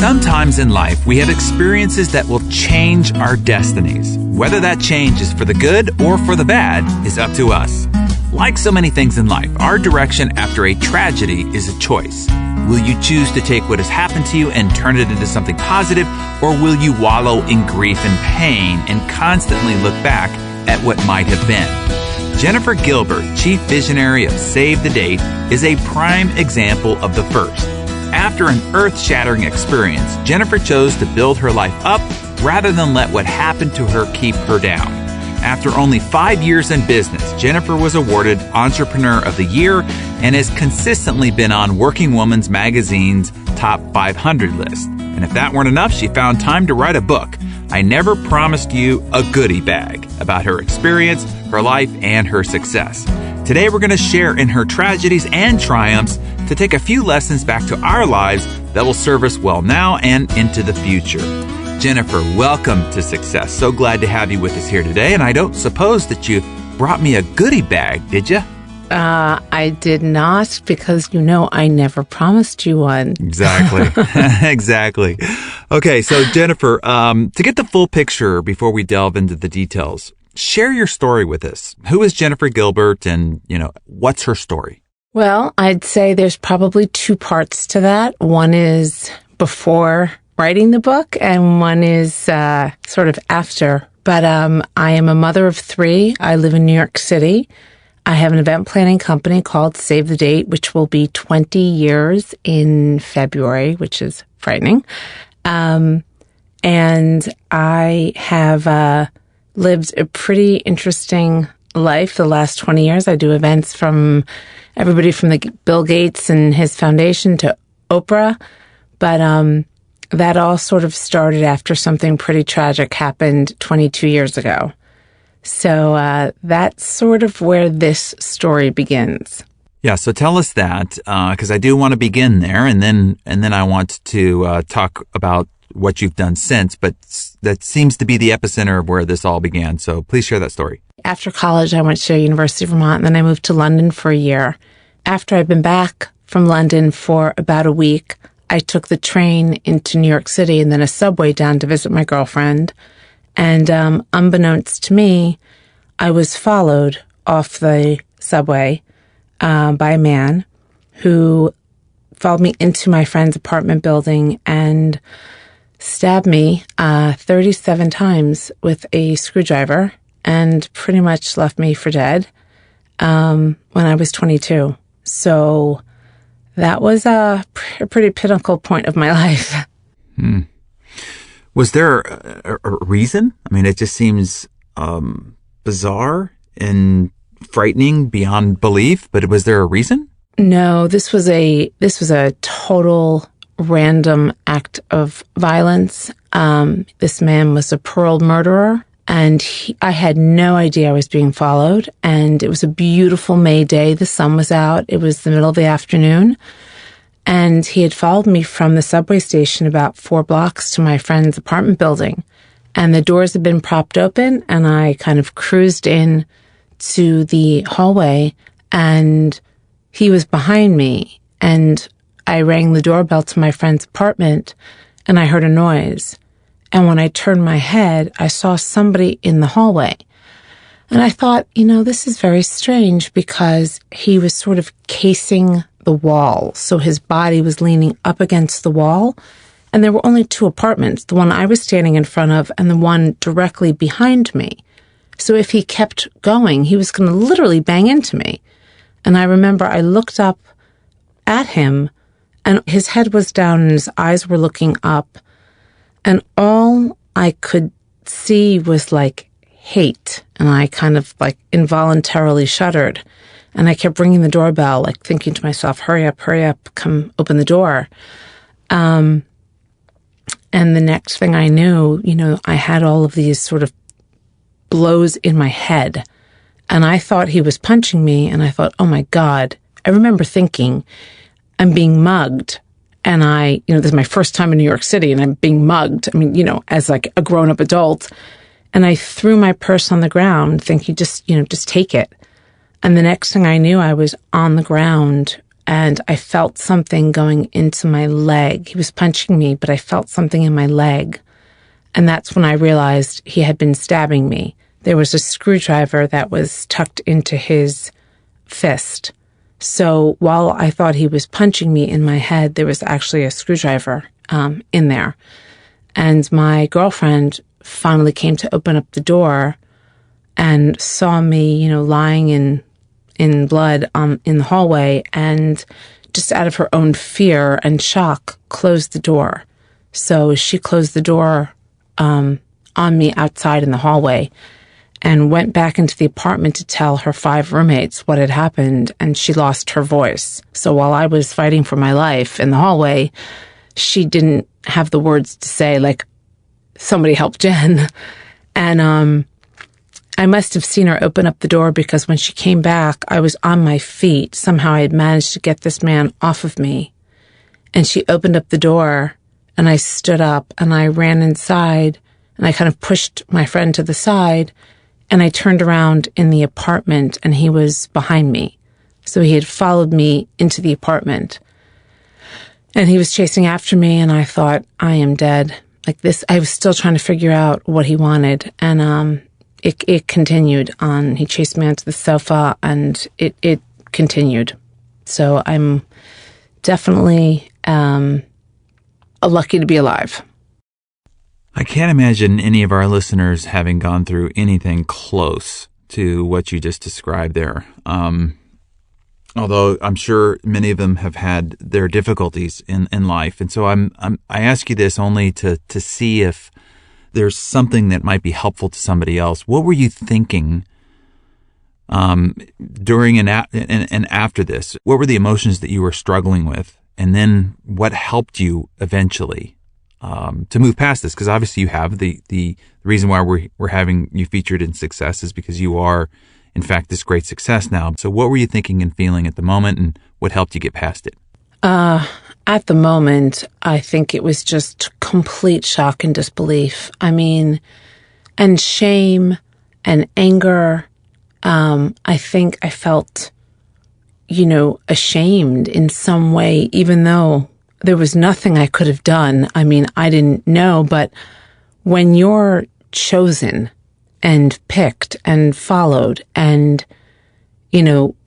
Sometimes in life, we have experiences that will change our destinies. Whether that change is for the good or for the bad is up to us. Like so many things in life, our direction after a tragedy is a choice. Will you choose to take what has happened to you and turn it into something positive, or will you wallow in grief and pain and constantly look back at what might have been? Jennifer Gilbert, chief visionary of Save the Date, is a prime example of the first. After an earth-shattering experience, Jennifer chose to build her life up rather than let what happened to her keep her down. After only 5 years in business, Jennifer was awarded Entrepreneur of the Year and has consistently been on Working Woman's magazine's top 500 list. And if that weren't enough, she found time to write a book, I Never Promised You a Goodie Bag, about her experience, her life, and her success. Today, we're going to share in her tragedies and triumphs to take a few lessons back to our lives that will serve us well now and into the future. Jennifer, welcome to Success. So glad to have you with us here today. And I don't suppose that you brought me a goodie bag, did you? I did not, because I never promised you one. Exactly. Exactly. Okay, so Jennifer, to get the full picture before we delve into the details, share your story with us. Who is Jennifer Gilbert and, what's her story? Well, I'd say there's probably two parts to that. One is before writing the book, and one is sort of after. But I am a mother of three. I live in New York City. I have an event planning company called Save the Date, which will be 20 years in February, which is frightening. And I have lived a pretty interesting life the last 20 years. I do events from everybody from Bill Gates and his foundation to Oprah. But that all sort of started after something pretty tragic happened 22 years ago. So that's sort of where this story begins. Yeah, so tell us that, because I do want to begin there, and then I want to talk about what you've done since, but that seems to be the epicenter of where this all began. So please share that story. After college, I went to University of Vermont, and then I moved to London for a year. After I'd been back from London for about a week, I took the train into New York City and then a subway down to visit my girlfriend. And unbeknownst to me, I was followed off the subway by a man who followed me into my friend's apartment building and stabbed me 37 times with a screwdriver and pretty much left me for dead when I was 22. So that was a pretty pinnacle point of my life. Was there a reason? I mean, it just seems bizarre and frightening beyond belief, but was there a reason? No, this was a total random act of violence. This man was a paroled murderer, and I had no idea I was being followed. And it was a beautiful May day. The sun was out. It was the middle of the afternoon. And he had followed me from the subway station about 4 blocks to my friend's apartment building. And the doors had been propped open, and I kind of cruised in to the hallway, and he was behind me. And I rang the doorbell to my friend's apartment, and I heard a noise. And when I turned my head, I saw somebody in the hallway. And I thought, this is very strange, because he was sort of casing the wall. So his body was leaning up against the wall. And there were only 2 apartments, the one I was standing in front of and the one directly behind me. So if he kept going, he was going to literally bang into me. And I remember I looked up at him, and his head was down and his eyes were looking up. And all I could see was hate. And I kind of involuntarily shuddered. And I kept ringing the doorbell, thinking to myself, hurry up, come open the door. And the next thing I knew, I had all of these sort of blows in my head. And I thought he was punching me. And I thought, oh my God. I remember thinking, I'm being mugged. And this is my first time in New York City, and I'm being mugged. I mean, as a grown-up adult. And I threw my purse on the ground thinking, just take it. And the next thing I knew, I was on the ground and I felt something going into my leg. He was punching me, but I felt something in my leg. And that's when I realized he had been stabbing me. There was a screwdriver that was tucked into his fist. So while I thought he was punching me in my head, there was actually a screwdriver in there. And my girlfriend finally came to open up the door and saw me, lying in blood in the hallway, and just out of her own fear and shock, closed the door. So she closed the door on me outside in the hallway and went back into the apartment to tell her 5 roommates what had happened, and she lost her voice. So while I was fighting for my life in the hallway, she didn't have the words to say, like, somebody help Jen. And I must have seen her open up the door, because when she came back, I was on my feet. Somehow I had managed to get this man off of me. And she opened up the door, and I stood up, and I ran inside, and I kind of pushed my friend to the side, and I turned around in the apartment, and he was behind me. So he had followed me into the apartment, and he was chasing after me, and I thought, I am dead. Like this, I was still trying to figure out what he wanted, and it continued on. He chased me onto the sofa, and it continued. So I'm definitely lucky to be alive. I can't imagine any of our listeners having gone through anything close to what you just described there. Although I'm sure many of them have had their difficulties in life. And so I ask you this only to see if there's something that might be helpful to somebody else. What were you thinking during and after this? What were the emotions that you were struggling with? And then what helped you eventually to move past this? Because obviously you have the reason why we're having you featured in Success is because you are, in fact, this great success now. So what were you thinking and feeling at the moment, and what helped you get past it? At the moment, I think it was just complete shock and disbelief. I mean, and shame and anger. I think I felt, ashamed in some way, even though there was nothing I could have done. I mean, I didn't know, but when you're chosen and picked and followed, and,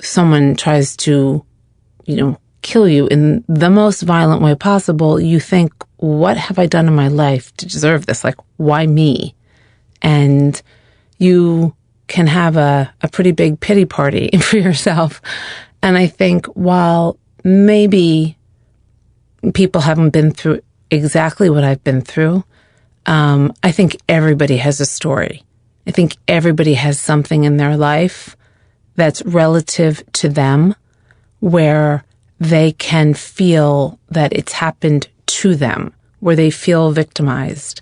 someone tries to, kill you in the most violent way possible, you think, what have I done in my life to deserve this? Like, why me? And you can have a pretty big pity party for yourself. And I think while maybe people haven't been through exactly what I've been through, I think everybody has a story. I think everybody has something in their life that's relative to them, where they can feel that it's happened to them, where they feel victimized.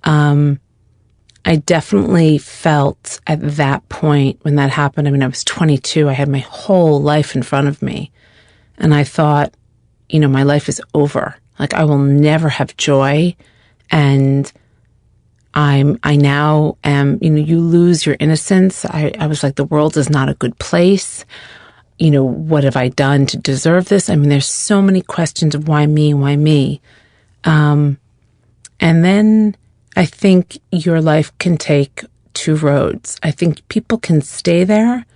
I definitely felt at that point when that happened, I mean, I was 22, I had my whole life in front of me. And I thought, my life is over. Like, I will never have joy. And I now am, you lose your innocence. I was like, the world is not a good place. What have I done to deserve this? I mean, there's so many questions of why me, why me? And then I think your life can take 2 roads. I think people can stay there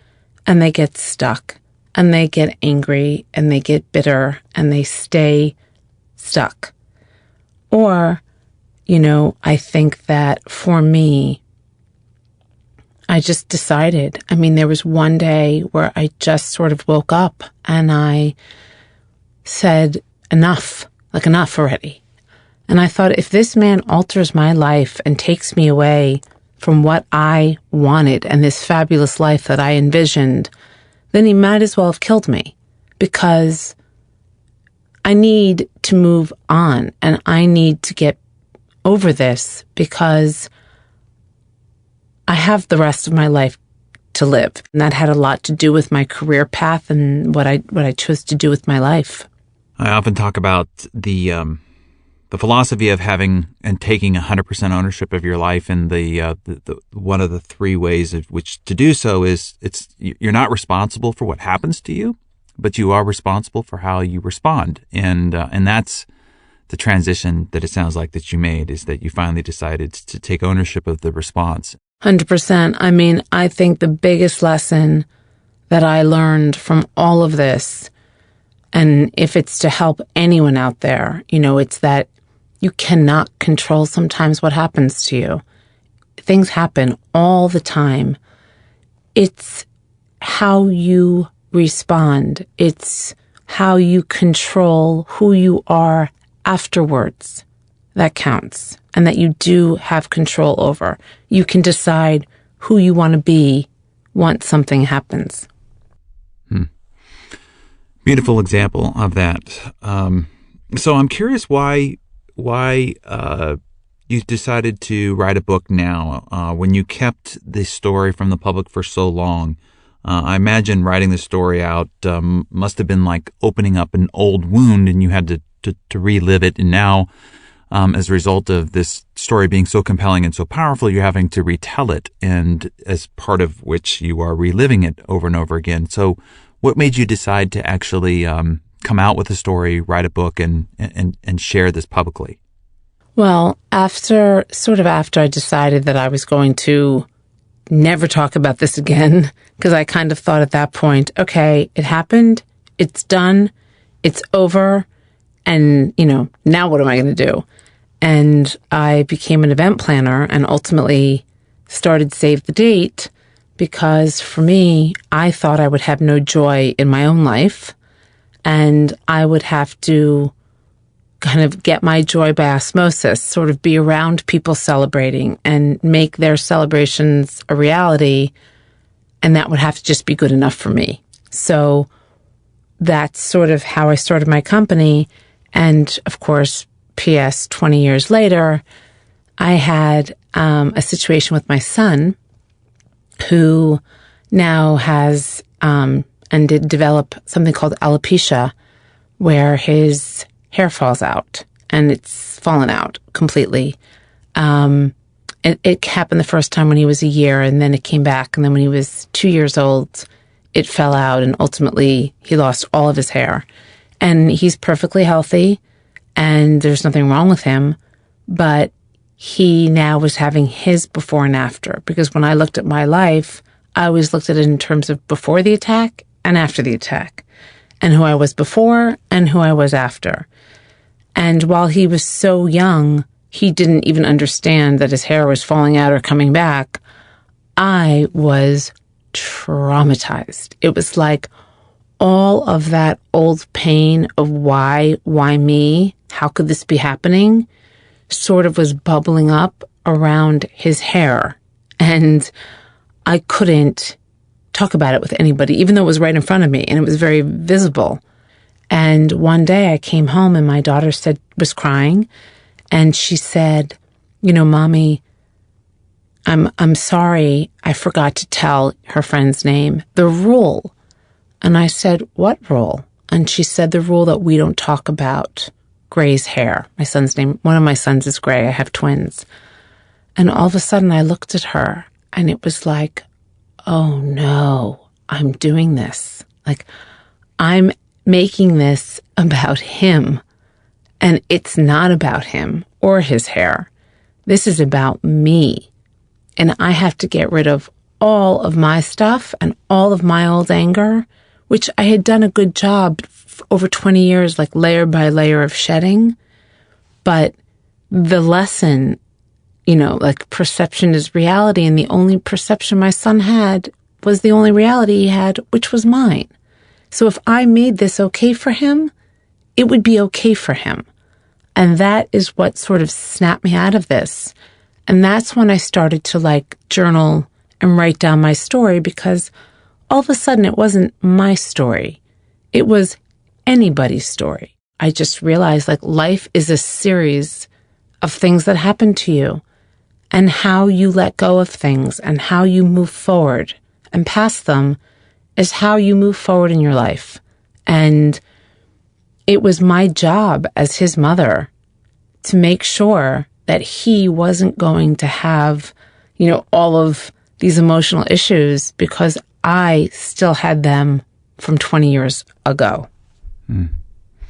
and they get stuck and they get angry and they get bitter and they stay stuck. Or, I think that for me, I just decided. I mean, there was one day where I just sort of woke up and I said, enough already. And I thought, if this man alters my life and takes me away from what I wanted and this fabulous life that I envisioned, then he might as well have killed me, because I need to move on and I need to get over this, because I have the rest of my life to live. And that had a lot to do with my career path and what I chose to do with my life. I often talk about the philosophy of having and taking 100% ownership of your life, and the one of the 3 ways of which to do so is you're not responsible for what happens to you, but you are responsible for how you respond. And that's the transition that it sounds like that you made, is that you finally decided to take ownership of the response. 100%. I mean, I think the biggest lesson that I learned from all of this, and if it's to help anyone out there, it's that you cannot control sometimes what happens to you. Things happen all the time. It's how you respond. It's how you control who you are afterwards that counts, and that you do have control over. You can decide who you want to be once something happens. Beautiful example of that. So I'm curious why you decided to write a book now when you kept the story from the public for so long. I imagine writing the story out must have been like opening up an old wound, and you had to relive it. And now, as a result of this story being so compelling and so powerful, you're having to retell it, and as part of which you are reliving it over and over again. So what made you decide to actually come out with a story, write a book, and share this publicly? Well, after I decided that I was going to never talk about this again, because I kind of thought at that point, okay, it happened, it's done, it's over, and, now what am I going to do? And I became an event planner and ultimately started Save the Date, because for me, I thought I would have no joy in my own life, and I would have to kind of get my joy by osmosis, sort of be around people celebrating and make their celebrations a reality, and that would have to just be good enough for me. So that's sort of how I started my company. And of course, P.S., 20 years later, I had a situation with my son, who now has and did develop something called alopecia, where his hair falls out, and it's fallen out completely. It happened the first time when he was a year, and then it came back, and then when he was 2 years old, it fell out, and ultimately he lost all of his hair. And he's perfectly healthy, and there's nothing wrong with him, but he now was having his before and after, because when I looked at my life, I always looked at it in terms of before the attack and after the attack, and who I was before and who I was after. And while he was so young, he didn't even understand that his hair was falling out or coming back. I was traumatized. It was like all of that old pain of why me, how could this be happening, sort of was bubbling up around his hair. And I couldn't talk about it with anybody, even though it was right in front of me and it was very visible. And one day I came home and my daughter was crying, and she said, Mommy, I'm sorry, I forgot to tell her friend's name, the rule. And I said, what rule? And she said, the rule that we don't talk about Gray's hair. My son's name, one of my sons is Gray. I have twins. And all of a sudden I looked at her and it was like, oh no, I'm doing this. Like, I'm making this about him, and it's not about him or his hair. This is about me. And I have to get rid of all of my stuff and all of my old anger, which I had done a good job over 20 years, like layer by layer of shedding. But the lesson, like perception is reality, and the only perception my son had was the only reality he had, which was mine. So if I made this okay for him, it would be okay for him. And that is what sort of snapped me out of this. And that's when I started to journal and write down my story, because all of a sudden it wasn't my story. It was anybody's story. I just realized life is a series of things that happen to you, and how you let go of things and how you move forward and past them is how you move forward in your life. And it was my job as his mother to make sure that he wasn't going to have, all of these emotional issues, because I still had them from 20 years ago.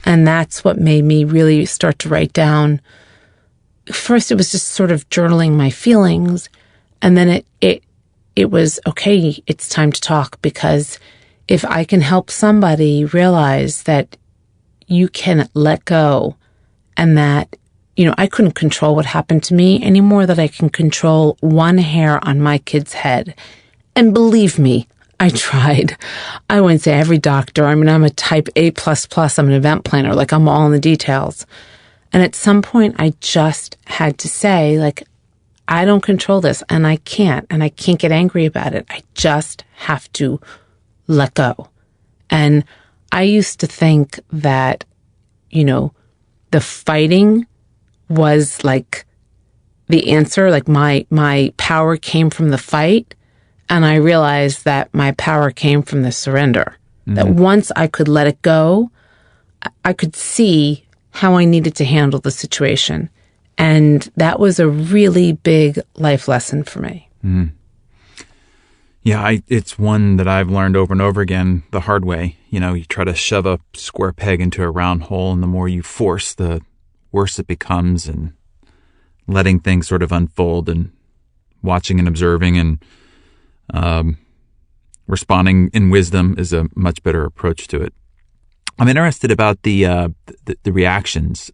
And that's what made me really start to write down. First, it was just sort of journaling my feelings. And then it was, okay, it's time to talk, because if I can help somebody realize that you can let go, and that, I couldn't control what happened to me any more than I can control one hair on my kid's head. And believe me, I tried. I wouldn't say every doctor. I mean, I'm a type A++. I'm an event planner. Like, I'm all in the details. And at some point, I just had to say, like, I don't control this, and I can't get angry about it. I just have to let go. And I used to think that, the fighting was like the answer, like my power came from the fight. And I realized that my power came from the surrender. That once I could let it go, I could see how I needed to handle the situation. And that was a really big life lesson for me. Yeah, it's one that I've learned over and over again the hard way. You try to shove a square peg into a round hole, and the more you force, the worse it becomes, and letting things sort of unfold and watching and observing and responding in wisdom is a much better approach to it. I'm interested about the reactions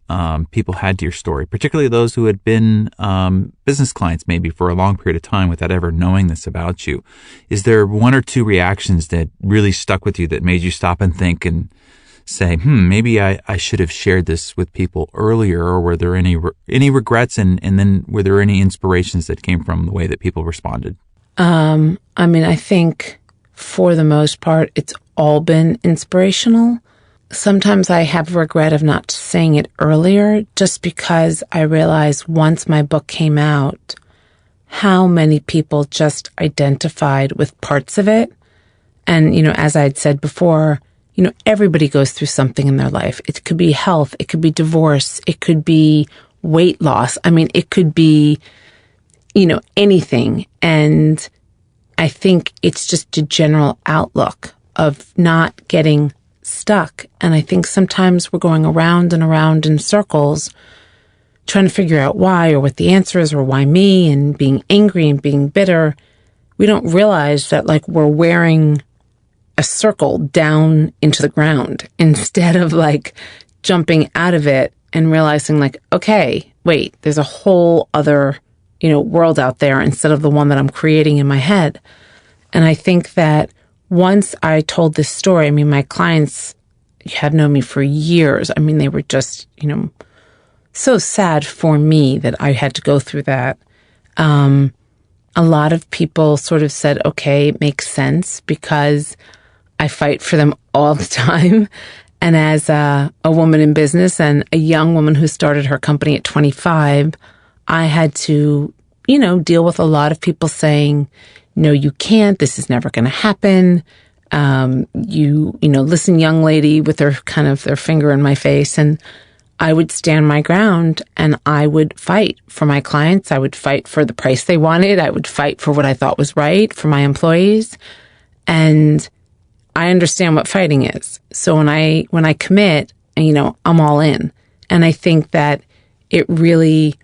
people had to your story, particularly those who had been business clients maybe for a long period of time without ever knowing this about you. Is there one or two reactions that really stuck with you that made you stop and think and say, maybe I should have shared this with people earlier? Or were there any regrets, and then were there any inspirations that came from the way that people responded? I think for the most part, it's all been inspirational. Sometimes I have regret of not saying it earlier, just because I realized once my book came out, how many people just identified with parts of it. And, as I had said before, everybody goes through something in their life. It could be health. It could be divorce. It could be weight loss. It could be, anything. And I think it's just a general outlook of not getting stuck. And I think sometimes we're going around and around in circles trying to figure out why, or what the answer is, or why me, and being angry and being bitter. We don't realize that, like, we're wearing a circle down into the ground instead of like jumping out of it and realizing, like, okay, wait, there's a whole other, world out there instead of the one that I'm creating in my head. And I think that once I told this story, my clients have known me for years. They were just, so sad for me that I had to go through that. A lot of people sort of said, okay, it makes sense, because I fight for them all the time. And as a woman in business and a young woman who started her company at 25, I had to, deal with a lot of people saying, no, you can't. This is never going to happen. Listen, young lady, with their finger in my face. And I would stand my ground, and I would fight for my clients. I would fight for the price they wanted. I would fight for what I thought was right for my employees. And I understand what fighting is. So when I commit, I'm all in. And I think that it really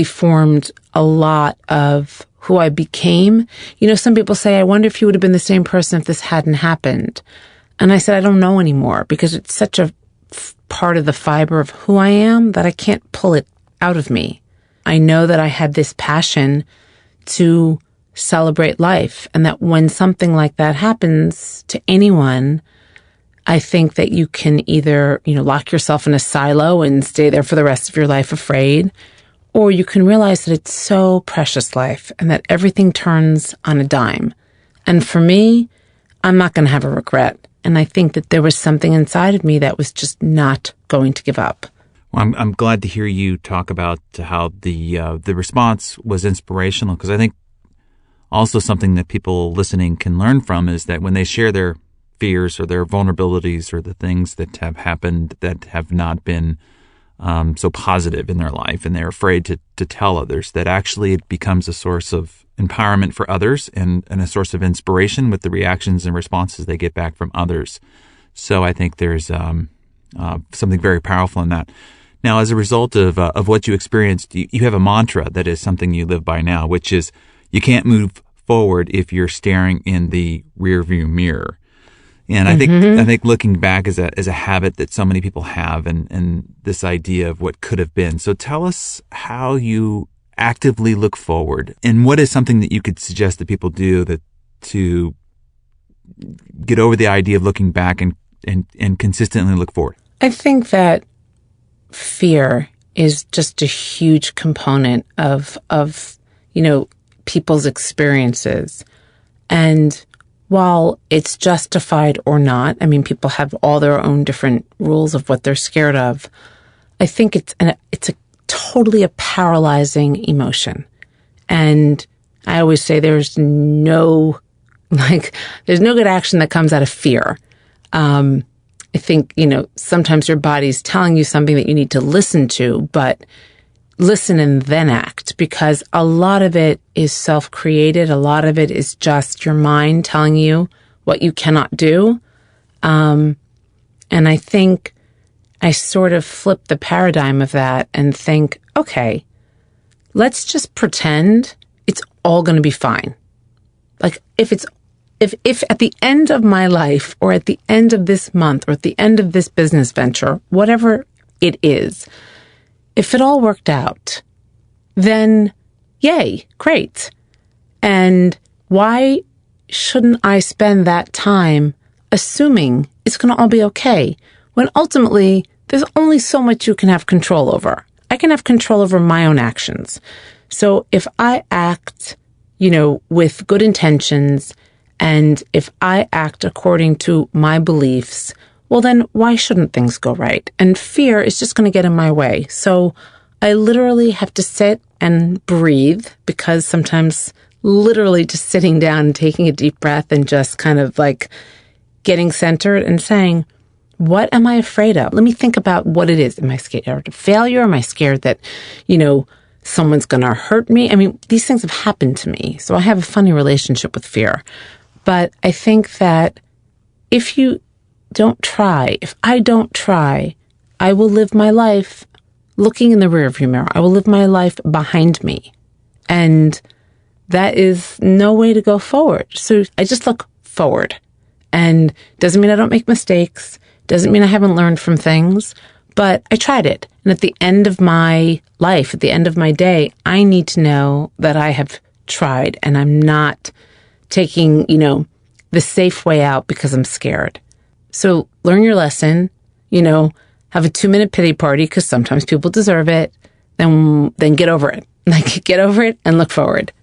formed a lot of who I became. Some people say, I wonder if you would have been the same person if this hadn't happened. And I said, I don't know anymore, because it's such a part of the fiber of who I am that I can't pull it out of me. I know that I had this passion to celebrate life, and that when something like that happens to anyone, I think that you can either, lock yourself in a silo and stay there for the rest of your life afraid, or you can realize that it's so precious life and that everything turns on a dime. And for me, I'm not going to have a regret. And I think that there was something inside of me that was just not going to give up. Well, I'm glad to hear you talk about how the response was inspirational, because I think also something that people listening can learn from is that when they share their fears or their vulnerabilities or the things that have happened that have not been so positive in their life, and they're afraid to tell others, that actually it becomes a source of empowerment for others and a source of inspiration with the reactions and responses they get back from others. So I think there's something very powerful in that. Now, as a result of what you experienced, you have a mantra that is something you live by now, which is you can't move forward if you're staring in the rearview mirror. And I think looking back is a habit that so many people have, and this idea of what could have been. So tell us how you actively look forward, and what is something that you could suggest that people do to get over the idea of looking back and consistently look forward. I think that fear is just a huge component of people's experiences. And while it's justified or not, I mean, people have all their own different rules of what they're scared of. I think it's a totally a paralyzing emotion. And I always say there's no good action that comes out of fear. I think, sometimes your body's telling you something that you need to listen to, but listen and then act, because a lot of it is self-created. A lot of it is just your mind telling you what you cannot do. And I think I sort of flip the paradigm of that and think, okay, let's just pretend it's all going to be fine. Like if at the end of my life, or at the end of this month, or at the end of this business venture, whatever it is, if it all worked out, then yay, great. And why shouldn't I spend that time assuming it's going to all be okay, when ultimately there's only so much you can have control over? I can have control over my own actions. So if I act, with good intentions, and if I act according to my beliefs, well, then why shouldn't things go right? And fear is just going to get in my way. So I literally have to sit and breathe, because sometimes literally just sitting down and taking a deep breath and just kind of like getting centered and saying, what am I afraid of? Let me think about what it is. Am I scared of failure? Am I scared that, someone's going to hurt me? I mean, these things have happened to me. So I have a funny relationship with fear. But I think that if I don't try, I will live my life looking in the rearview mirror. I will live my life behind me. And that is no way to go forward. So I just look forward. And doesn't mean I don't make mistakes. Doesn't mean I haven't learned from things. But I tried it. And at the end of my life, at the end of my day, I need to know that I have tried, and I'm not taking, the safe way out because I'm scared. So learn your lesson, have a 2-minute pity party, because sometimes people deserve it. Then get over it. Get over it and look forward.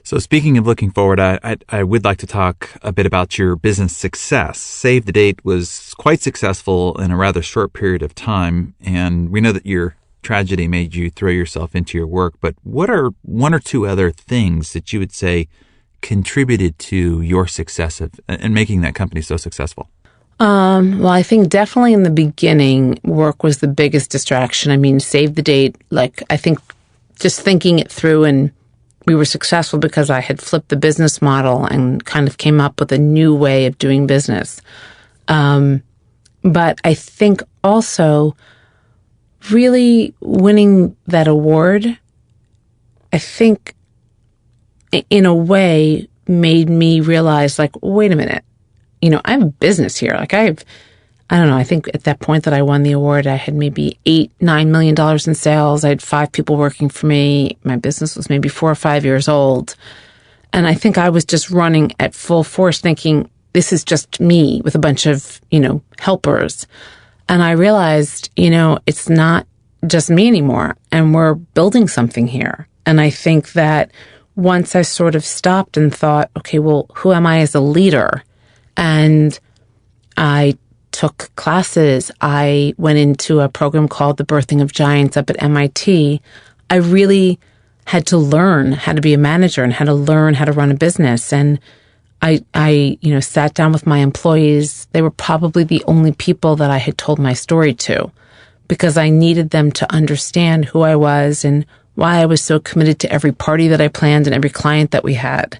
So speaking of looking forward, I would like to talk a bit about your business success. Save the Date was quite successful in a rather short period of time, and we know that your tragedy made you throw yourself into your work. But what are one or two other things that you would say contributed to your success and making that company so successful? Well, I think definitely in the beginning, work was the biggest distraction. I mean, Save the Date, I think just thinking it through, and we were successful because I had flipped the business model and kind of came up with a new way of doing business. But I think also really winning that award, I think in a way made me realize, wait a minute, I have a business here. I don't know, I think at that point that I won the award, I had maybe $8-9 million in sales. I had 5 people working for me. My business was maybe 4 or 5 years old. And I think I was just running at full force thinking, this is just me with a bunch of, helpers. And I realized, it's not just me anymore, and we're building something here. And I think that once I sort of stopped and thought, okay, well, who am I as a leader? And I took classes. I went into a program called The Birthing of Giants up at MIT. I really had to learn how to be a manager and how to learn how to run a business. And I sat down with my employees. They were probably the only people that I had told my story to, because I needed them to understand who I was and why I was so committed to every party that I planned and every client that we had.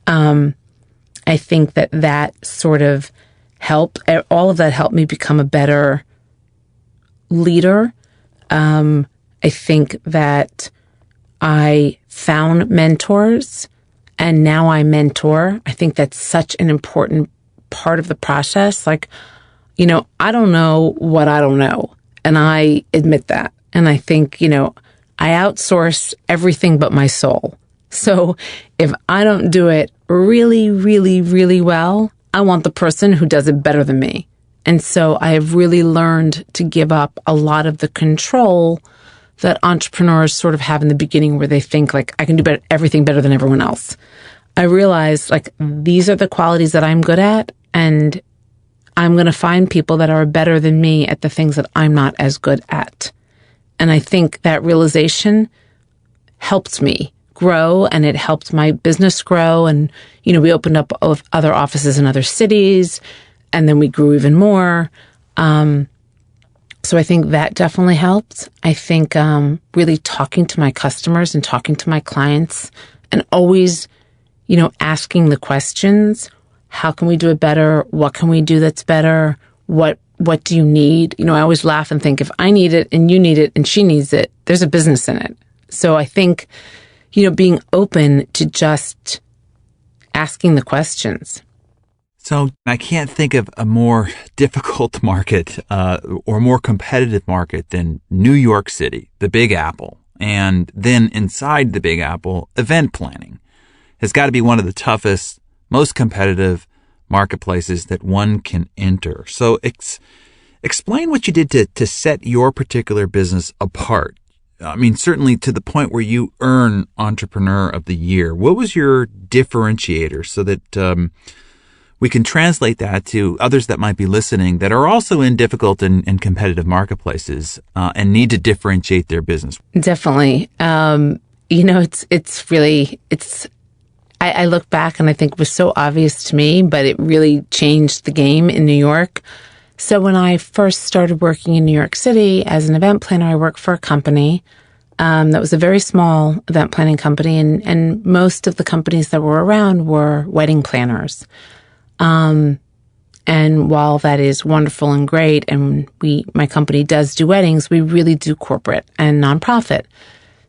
I think that sort of helped, all of that helped me become a better leader. I think that I found mentors and now I mentor. I think that's such an important part of the process. Like, I don't know what I don't know. And I admit that. And I think, I outsource everything but my soul. So if I don't do it really, really, really well, I want the person who does it better than me. And so I have really learned to give up a lot of the control that entrepreneurs sort of have in the beginning where they think like, I can do everything better than everyone else. I realized like, these are the qualities that I'm good at, and I'm going to find people that are better than me at the things that I'm not as good at. And I think that realization helped me grow, and it helped my business grow. And, we opened up other offices in other cities, and then we grew even more. So I think that definitely helped. I think really talking to my customers and talking to my clients and always, asking the questions. How can we do it better? What can we do that's better? What do you need? I always laugh and think if I need it and you need it and she needs it, there's a business in it. So I think, being open to just asking the questions. So I can't think of a more difficult market or more competitive market than New York City, the Big Apple. And then inside the Big Apple, event planning has got to be one of the toughest, most competitive marketplaces that one can enter. So explain what you did to set your particular business apart. I mean, certainly to the point where you earn Entrepreneur of the Year. What was your differentiator so that we can translate that to others that might be listening that are also in difficult and competitive marketplaces and need to differentiate their business? Definitely. I look back and I think it was so obvious to me, but it really changed the game in New York. So when I first started working in New York City as an event planner, I worked for a company that was a very small event planning company, and most of the companies that were around were wedding planners. And while that is wonderful and great, and my company does do weddings, we really do corporate and nonprofit.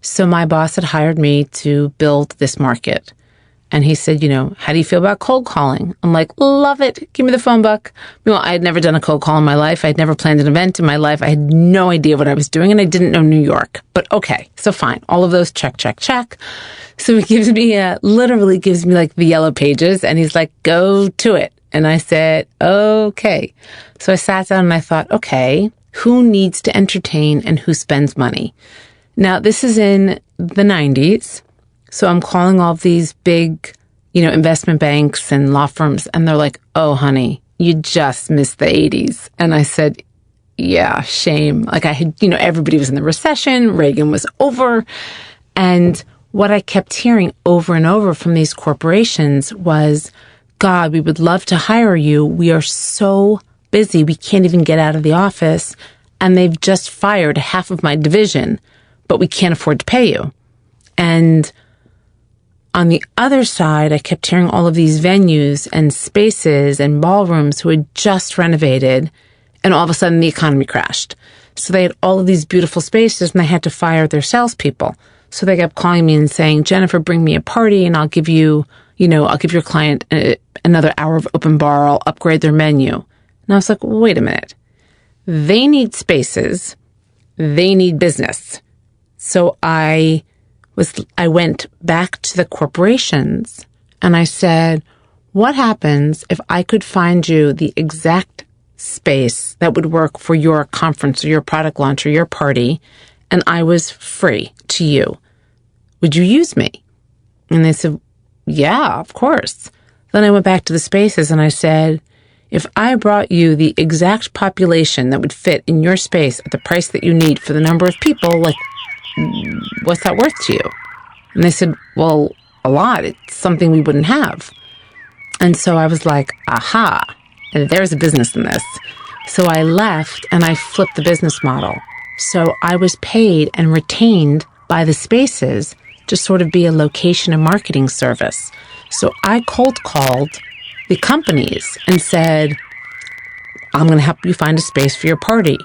So my boss had hired me to build this market. And he said, how do you feel about cold calling? I'm like, love it. Give me the phone book. I had never done a cold call in my life. I had never planned an event in my life. I had no idea what I was doing, and I didn't know New York. But okay, so fine. All of those, check, check, check. So he literally gives me like the yellow pages, and he's like, go to it. And I said, okay. So I sat down and I thought, okay, who needs to entertain and who spends money? Now, this is in the 90s. So I'm calling all of these big, investment banks and law firms, and they're like, oh, honey, you just missed the 80s. And I said, yeah, shame. Like I had, everybody was in the recession. Reagan was over. And what I kept hearing over and over from these corporations was, God, we would love to hire you. We are so busy. We can't even get out of the office. And they've just fired half of my division, but we can't afford to pay you. And on the other side, I kept hearing all of these venues and spaces and ballrooms who had just renovated, and all of a sudden the economy crashed. So they had all of these beautiful spaces, and they had to fire their salespeople. So they kept calling me and saying, Jennifer, bring me a party, and I'll give you, I'll give your client another hour of open bar. I'll upgrade their menu. And I was like, wait a minute. They need spaces. They need business. So I went back to the corporations and I said, what happens if I could find you the exact space that would work for your conference or your product launch or your party, and I was free to you? Would you use me? And they said, yeah, of course. Then I went back to the spaces and I said, if I brought you the exact population that would fit in your space at the price that you need for the number of people, like, what's that worth to you? And they said, well, a lot. It's something we wouldn't have. And so I was like, aha, there's a business in this. So I left and I flipped the business model. So I was paid and retained by the spaces to sort of be a location and marketing service. So I cold called the companies and said, I'm going to help you find a space for your party.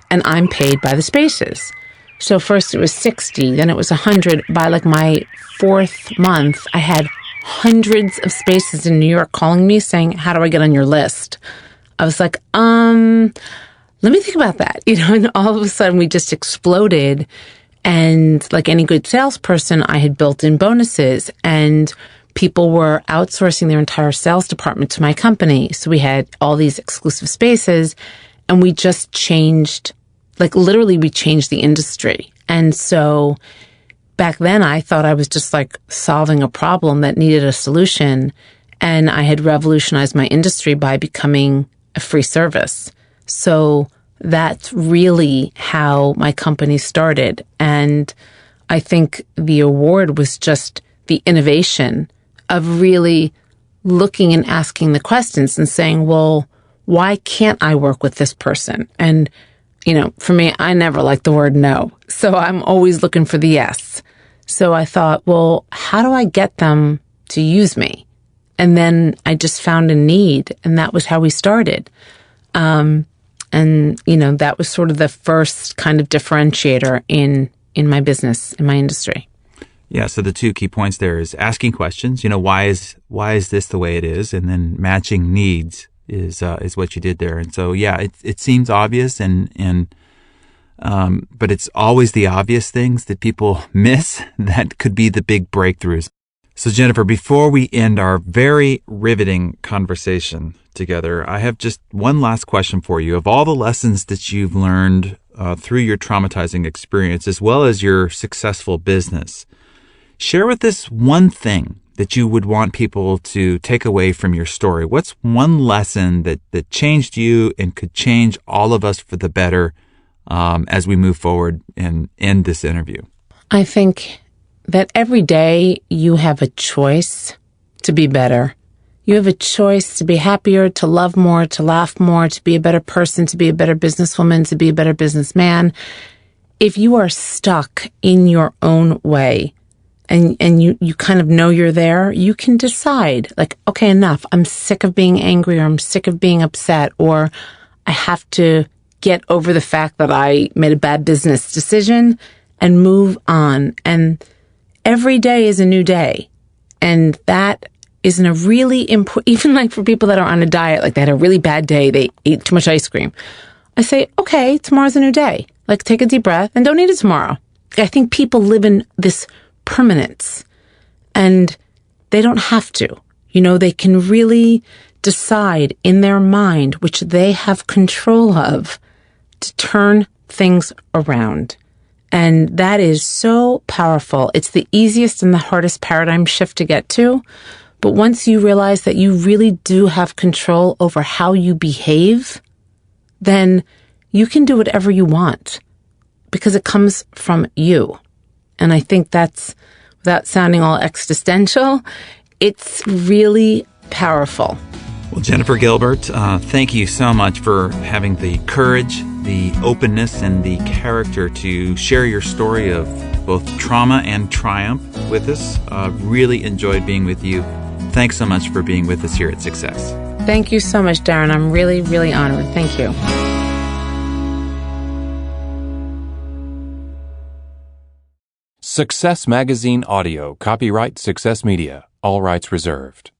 And I'm paid by the spaces. So first it was 60, then it was 100. By like my 4th month, I had hundreds of spaces in New York calling me saying, how do I get on your list? I was like, let me think about that. And all of a sudden we just exploded. And like any good salesperson, I had built in bonuses, and people were outsourcing their entire sales department to my company. So we had all these exclusive spaces, and we just changed, like literally we changed the industry. And so back then I thought I was just like solving a problem that needed a solution. And I had revolutionized my industry by becoming a free service. So that's really how my company started. And I think the award was just the innovation of really looking and asking the questions and saying, well, why can't I work with this person? And, for me, I never like the word no. So I'm always looking for the yes. So I thought, well, how do I get them to use me? And then I just found a need, and that was how we started. That was sort of the first kind of differentiator in my business, in my industry. Yeah. So the two key points there is asking questions. Why is this the way it is, and then matching needs is what you did there. And so yeah, it seems obvious, but it's always the obvious things that people miss that could be the big breakthroughs. So Jennifer, before we end our very riveting conversation together, I have just one last question for you. Of all the lessons that you've learned through your traumatizing experience, as well as your successful business, share with us one thing that you would want people to take away from your story. What's one lesson that changed you and could change all of us for the better as we move forward and end this interview? I think that every day you have a choice to be better. You have a choice to be happier, to love more, to laugh more, to be a better person, to be a better businesswoman, to be a better businessman. If you are stuck in your own way and you kind of know you're there, you can decide like, okay, enough. I'm sick of being angry, or I'm sick of being upset, or I have to get over the fact that I made a bad business decision and move on. And every day is a new day. And that isn't a really important, even like for people that are on a diet, like they had a really bad day, they ate too much ice cream. I say, okay, tomorrow's a new day. Like take a deep breath and don't eat it tomorrow. I think people live in this permanence, and they don't have to. They can really decide in their mind, which they have control of, to turn things around. And that is so powerful. It's the easiest and the hardest paradigm shift to get to. But once you realize that you really do have control over how you behave, then you can do whatever you want because it comes from you. And I think that's, without sounding all existential, it's really powerful. Well, Jennifer Gilbert, thank you so much for having the courage, the openness, and the character to share your story of both trauma and triumph with us. Really enjoyed being with you. Thanks so much for being with us here at Success. Thank you so much, Darren. I'm really, really honored. Thank you. Success Magazine Audio, copyright Success Media, all rights reserved.